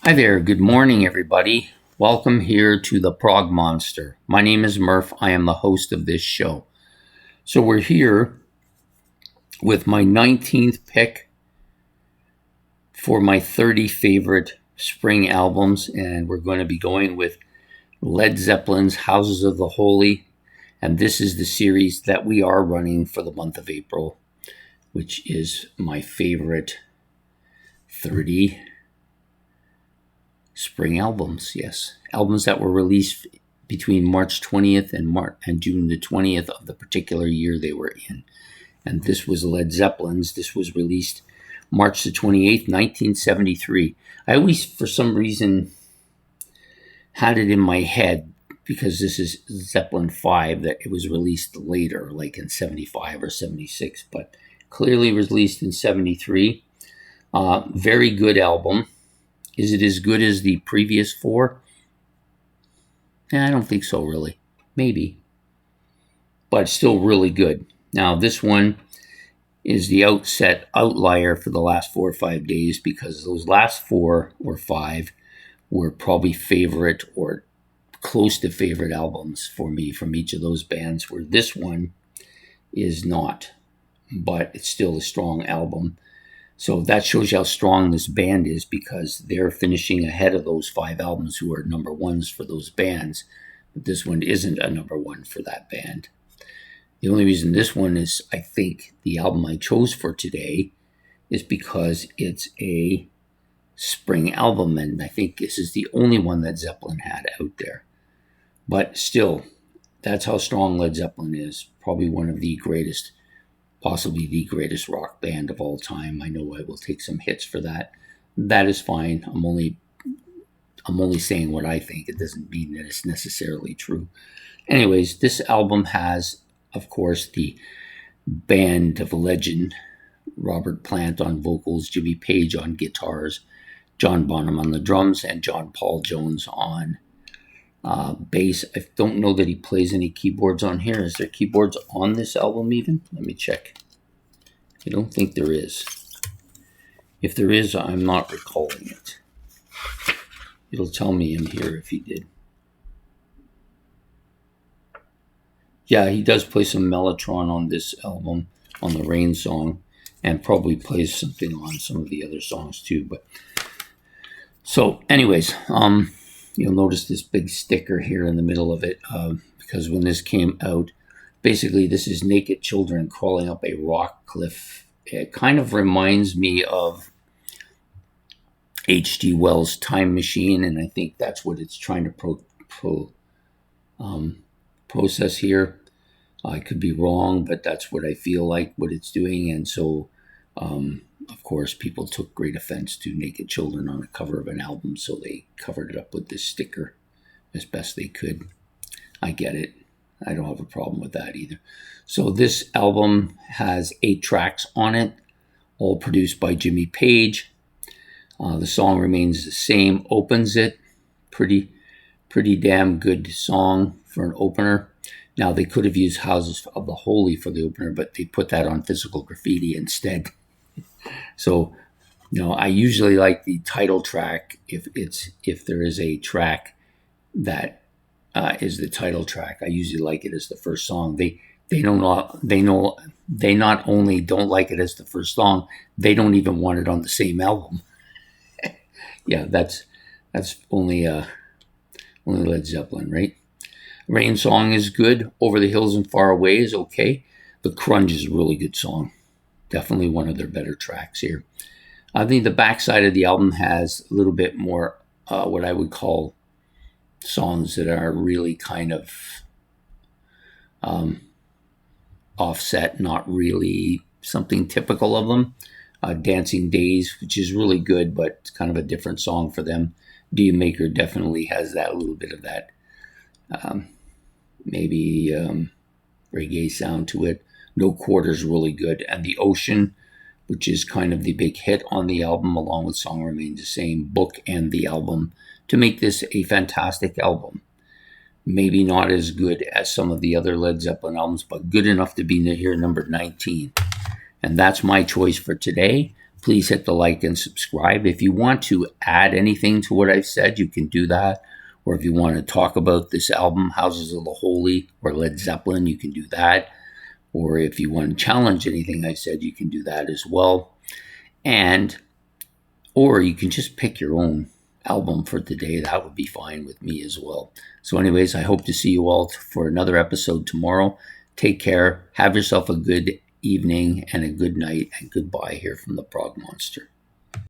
Hi there, good morning, everybody. Welcome here to the Prog Monster. My name is Murph. I am the host of this show. So, we're here with my 19th pick for my 30 favorite spring albums, and we're going to be going with Led Zeppelin's Houses of the Holy. And this is the series that we are running for the month of April, which is my favorite 30 spring albums. Yes, albums that were released between March 20th and June the 20th of the particular year they were in. And this was Led Zeppelin's. This was released March the 28th, 1973. I always, for some reason, had it in my head, because this is Zeppelin 5, that it was released later, like in 75 or 76, but clearly released in 73. Very good album. Is it as good as the previous four? I don't think so, really. Maybe. But it's still really good. Now, this one is the outlier for the last 4 or 5 days, because those last 4 or 5 were probably favorite or close to favorite albums for me from each of those bands, where this one is not. But it's still a strong album. So that shows you how strong this band is, because they're finishing ahead of those 5 albums who are number ones for those bands. But this one isn't a number one for that band. The only reason this one is, I think, the album I chose for today is because it's a spring album, and I think this is the only one that Zeppelin had out there. But still, that's how strong Led Zeppelin is. Probably one of the greatest, possibly the greatest rock band of all time. I know I will take some hits for that. That is fine. I'm only saying what I think. It doesn't mean that it's necessarily true. Anyways, this album has, of course, the band of legend: Robert Plant on vocals, Jimmy Page on guitars, John Bonham on the drums, and John Paul Jones on bass. I don't know that he plays any keyboards on here. Is there keyboards on this album even? Let me check. I don't think there is. If there is, I'm not recalling it. It'll tell me in here if he did. Yeah, he does play some mellotron on this album, on the Rain song, and probably plays something on some of the other songs too. But so, anyways, you'll notice this big sticker here in the middle of it, because when this came out, basically this is naked children crawling up a rock cliff. It kind of reminds me of H.G. Wells' Time Machine, and I think that's what it's trying to process here. I could be wrong, but that's what I feel like what it's doing. And so, of course, people took great offense to naked children on the cover of an album, so they covered it up with this sticker as best they could. I get it. I don't have a problem with that either. So this album has 8 tracks on it, all produced by Jimmy Page. The song Remains the Same opens it. Pretty damn good song for an opener. Now, they could have used Houses of the Holy for the opener, but they put that on Physical Graffiti instead. So, I usually like the title track if there is a track that is the title track. I usually like it as the first song. They not only don't like it as the first song, they don't even want it on the same album. Yeah, that's only Led Zeppelin, right? Rain song is good. Over the Hills and Far Away is okay. The Crunge is a really good song. Definitely one of their better tracks here. I think the backside of the album has a little bit more what I would call songs that are really kind of offset, not really something typical of them. Dancing Days, which is really good, but it's kind of a different song for them. Do You Maker definitely has that little bit of that maybe reggae sound to it. No Quarter's really good. And The Ocean, which is kind of the big hit on the album, along with Song Remains the Same, bookend the album to make this a fantastic album. Maybe not as good as some of the other Led Zeppelin albums, but good enough to be here number 19. And that's my choice for today. please hit the like and subscribe. If you want to add anything to what I've said, you can do that. Or if you want to talk about this album, Houses of the Holy or Led Zeppelin, you can do that. Or if you want to challenge anything I said, you can do that as well. Or you can just pick your own album for today. That would be fine with me as well. So anyways, I hope to see you all for another episode tomorrow. Take care. Have yourself a good evening and a good night, and goodbye here from the Prog Monster.